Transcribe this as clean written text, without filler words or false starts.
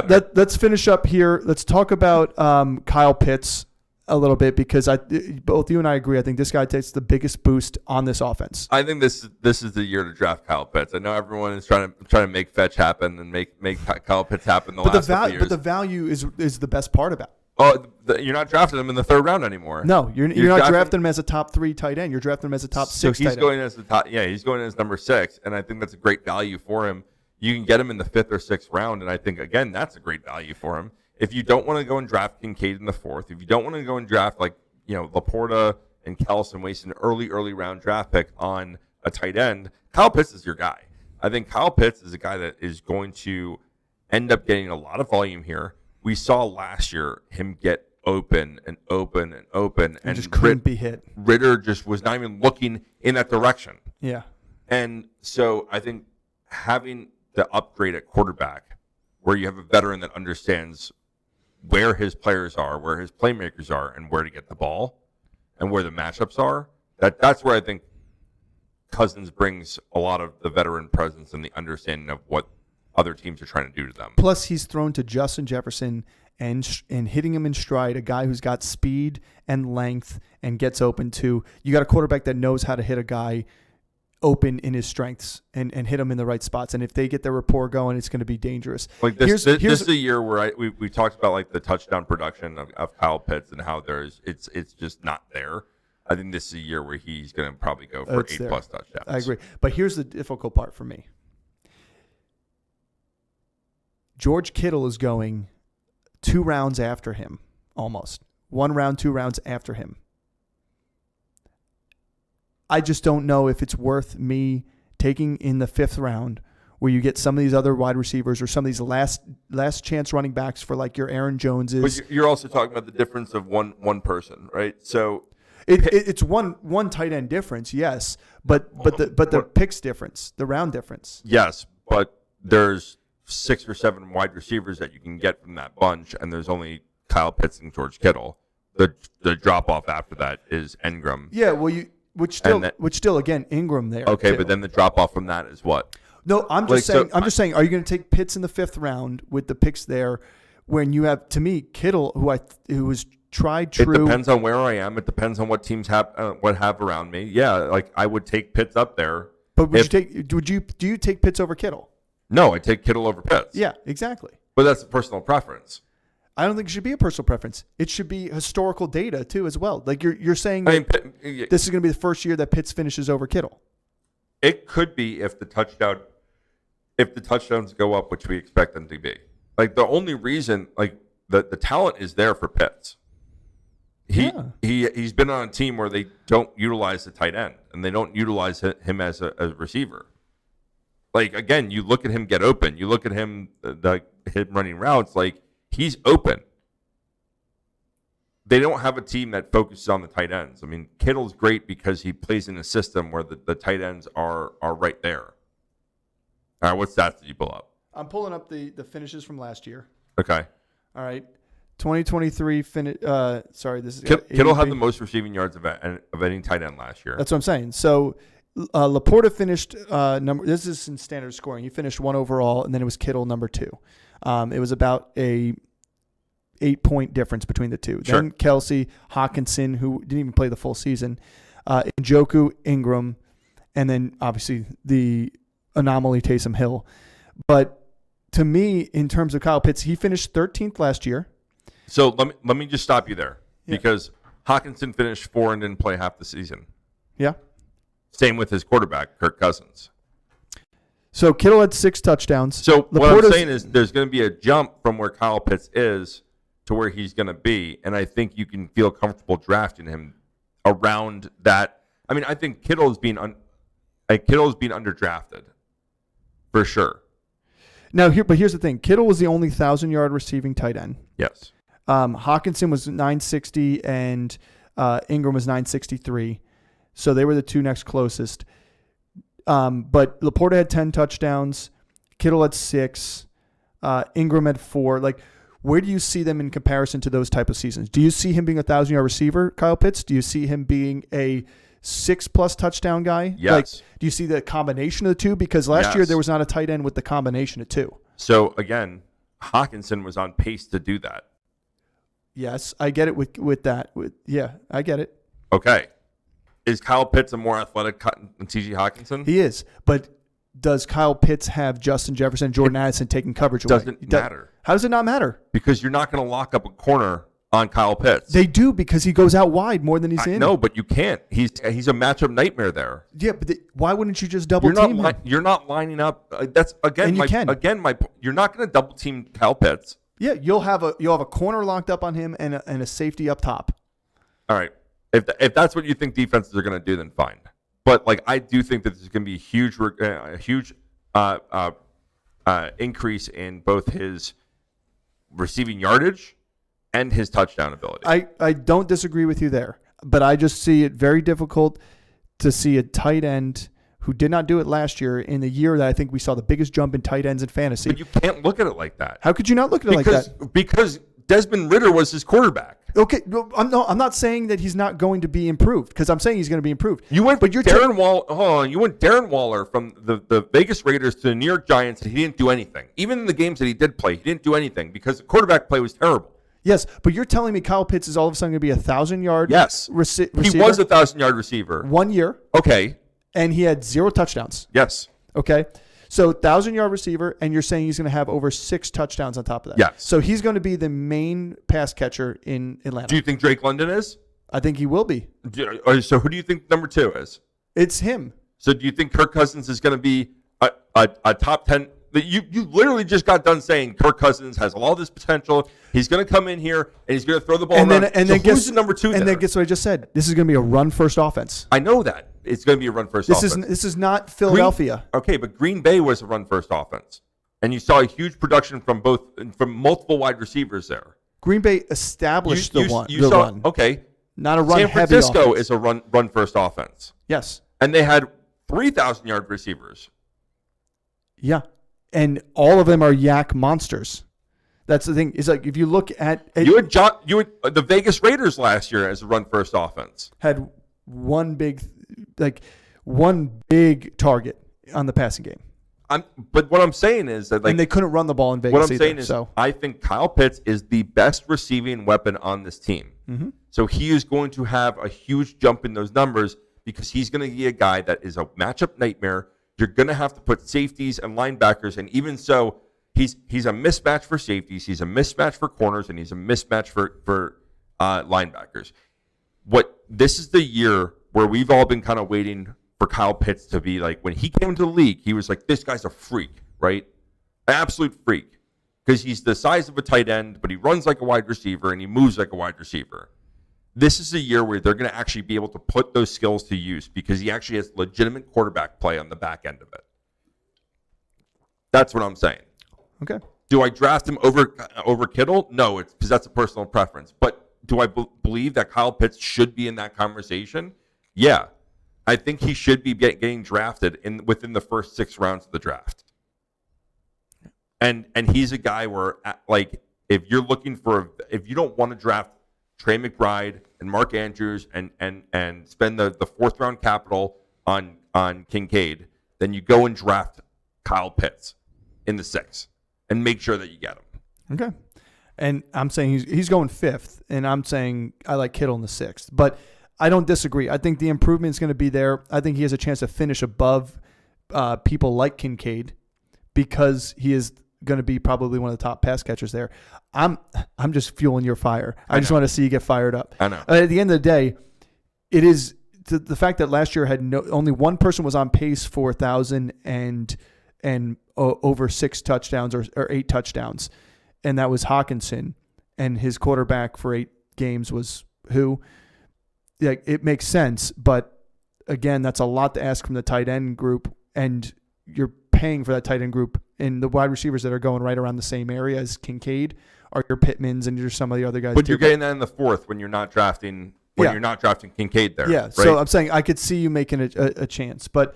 let's finish up here. Let's talk about Kyle Pitts a little bit, because both you and I agree. I think this guy takes the biggest boost on this offense. I think this is the year to draft Kyle Pitts. I know everyone is trying to make fetch happen and make Kyle Pitts happen last couple years. But the value is the best part about it. Oh, you're not drafting him in the third round anymore. No, you're not drafting him as a top 3 tight end. You're drafting him as a top 6 tight end. So he's going as the top. Yeah, he's going as number 6, and I think that's a great value for him. You can get him in the 5th or 6th round, and I think again that's a great value for him. If you don't want to go and draft Kincaid in the 4th, if you don't want to go and draft Laporta and Kelce and waste an early round draft pick on a tight end, Kyle Pitts is your guy. I think Kyle Pitts is a guy that is going to end up getting a lot of volume here. We saw last year him get open and just couldn't be hit. Ritter just was not even looking in that direction. Yeah. And so I think having the upgrade at quarterback, where you have a veteran that understands where his players are, where his playmakers are, and where to get the ball, and where the matchups are, that's where I think Cousins brings a lot of the veteran presence and the understanding of what other teams are trying to do to them. Plus, he's thrown to Justin Jefferson and hitting him in stride, a guy who's got speed and length and gets open too. You got a quarterback that knows how to hit a guy open in his strengths and hit them in the right spots. And if they get their rapport going, it's going to be dangerous. Like this is a year where we talked about like the touchdown production of Kyle Pitts and how it's just not there. I think this is a year where he's going to probably go for 8+ touchdowns. I agree. But here's the difficult part for me. George Kittle is going 2 rounds after him, almost. 1 round, 2 rounds after him. I just don't know if it's worth me taking in the 5th round, where you get some of these other wide receivers or some of these last chance running backs for like your Aaron Joneses. But you're also talking about the difference of one person, right? So it's one tight end difference, yes, but the picks difference, the round difference. Yes, but there's 6 or 7 wide receivers that you can get from that bunch, and there's only Kyle Pitts and George Kittle. The drop off after that is Engram. Yeah, well Which still again Ingram there. Okay, too. But then the drop off from that is what? No, I'm just saying. Are you going to take Pitts in the 5th round with the picks there, when you have, to me, Kittle, who was tried true? It depends on where I am. It depends on what teams have around me. Yeah, like I would take Pitts up there. But do you take Pitts over Kittle? No, I take Kittle over Pitts. Yeah, exactly. But that's a personal preference. I don't think it should be a personal preference. It should be historical data too, as well. Like you're saying that this is going to be the first year that Pitts finishes over Kittle. It could be if the touchdowns go up, which we expect them to be. Like the only reason, like the talent is there for Pitts. He's been on a team where they don't utilize the tight end and they don't utilize him as a receiver. Like again, you look at him get open. You look at him him running routes like. He's open. They don't have a team that focuses on the tight ends. I mean, Kittle's great because he plays in a system where the tight ends are right there. All right, what stats did you pull up? I'm pulling up the finishes from last year. Okay. All right. 2023 finish. Sorry, this is Kittle had the most receiving yards of any tight end last year. That's what I'm saying. So Laporta finished number. This is in standard scoring. He finished 1 overall, and then it was Kittle number 2. It was about a 8-point difference between the two. Sure. Then Kelce, Hawkinson, who didn't even play the full season, Njoku, Ingram, and then obviously the anomaly Taysom Hill. But to me, in terms of Kyle Pitts, he finished 13th last year. So let me just stop you there because Hawkinson finished 4 and didn't play half the season. Yeah. Same with his quarterback, Kirk Cousins. So Kittle had 6 touchdowns. So what I'm saying is there's going to be a jump from where Kyle Pitts is to where he's going to be, and I think you can feel comfortable drafting him around that. I mean, I think Kittle's being underdrafted for sure. Now, here's the thing: Kittle was the only 1,000-yard receiving tight end. Yes. Hawkinson was 960, and Ingram was 963. So they were the 2 next closest. But Laporta had 10 touchdowns. Kittle had 6. Ingram had 4. Like, where do you see them in comparison to those type of seasons? Do you see him being a 1,000-yard receiver, Kyle Pitts? Do you see him being a 6+ touchdown guy? Yes. Like, do you see the combination of the two? Because last year there was not a tight end with the combination of 2. So again, Hawkinson was on pace to do that. Yes, I get it with that. I get it. Okay. Is Kyle Pitts a more athletic than T.J. Hawkinson? He is. But does Kyle Pitts have Justin Jefferson, Jordan Addison taking coverage away? Doesn't matter. How does it not matter? Because you're not going to lock up a corner on Kyle Pitts. They do, because he goes out wide more than he's in. No, but you can't. He's a matchup nightmare there. Yeah, but why wouldn't you just double team him? You're not lining up. That's again. You're not going to double team Kyle Pitts. Yeah, you'll have a corner locked up on him and a safety up top. All right. If that's what you think defenses are going to do, then fine. But like, I do think that there's going to be a huge increase in both his receiving yardage and his touchdown ability. I don't disagree with you there, but I just see it very difficult to see a tight end who did not do it last year in the year that I think we saw the biggest jump in tight ends in fantasy. But you can't look at it like that. How could you not look at it like that? Because Desmond Ridder was his quarterback. Okay, I'm not saying that he's not going to be improved, because I'm saying he's going to be improved. You went Darren Waller from the Vegas Raiders to the New York Giants, and he didn't do anything. Even in the games that he did play, he didn't do anything because the quarterback play was terrible. Yes, but you're telling me Kyle Pitts is all of a sudden going to be 1,000-yard receiver? He was a 1,000-yard receiver. 1 year. Okay. And he had 0 touchdowns. Yes. Okay. So 1,000-yard receiver, and you're saying he's going to have over 6 touchdowns on top of that. Yes. So he's going to be the main pass catcher in Atlanta. Do you think Drake London is? I think he will be. So who do you think number 2 is? It's him. So do you think Kirk Cousins is going to be a top 10? You literally just got done saying Kirk Cousins has all this potential. He's going to come in here and he's going to throw the ball around. Who's the number 2 And then guess what I just said? This is going to be a run-first offense. I know that. It's going to be a run-first offense. This is not Philadelphia. But Green Bay was a run-first offense. And you saw a huge production from multiple wide receivers there. Green Bay established the run. Okay. Not a run-heavy offense. San Francisco is a run-first offense. Yes. And they had 3,000-yard receivers. Yeah. And all of them are yak monsters. That's the thing. It's like if you look at you had the Vegas Raiders last year as a run-first offense. Had one big target on the passing game. But what I'm saying is that and they couldn't run the ball in Vegas. What I'm saying is, I think Kyle Pitts is the best receiving weapon on this team. Mm-hmm. So he is going to have a huge jump in those numbers because he's going to be a guy that is a matchup nightmare. You're going to have to put safeties and linebackers, and even so, he's a mismatch for safeties, he's a mismatch for corners, and he's a mismatch for linebackers. This is the year where we've all been kind of waiting for Kyle Pitts to be like, when he came into the league, he was like, this guy's a freak, right? An absolute freak. Because he's the size of a tight end, but he runs like a wide receiver and he moves like a wide receiver. This is a year where they're going to actually be able to put those skills to use because he actually has legitimate quarterback play on the back end of it. That's what I'm saying. Okay. Do I draft him over Kittle? No, it's because that's a personal preference. But do I believe that Kyle Pitts should be in that conversation? Yeah. I think he should be getting drafted within the first 6 rounds of the draft. And he's a guy where, like, if you don't want to draft Trey McBride and Mark Andrews and spend the 4th round capital on Kincaid, then you go and draft Kyle Pitts in the 6th and make sure that you get him. Okay. And I'm saying he's going 5th, and I'm saying I like Kittle in the 6th. But I don't disagree. I think the improvement is going to be there. I think he has a chance to finish above people like Kincaid because he is going to be probably one of the top pass catchers there. I'm just fueling your fire. I just want to see you get fired up. I know. At the end of the day, it is the fact that last year had only one person was on pace for 1,000 and over 6 touchdowns or 8 touchdowns, and that was Hawkinson, and his quarterback for 8 games was who? Yeah, it makes sense, but again, that's a lot to ask from the tight end group, and you're paying for that tight end group. And the wide receivers that are going right around the same area as Kincaid are your Pittmans and you're some of the other guys. But you're getting that in the 4th when you're not drafting Kincaid there. Yeah. Right? So I'm saying I could see you making a chance, but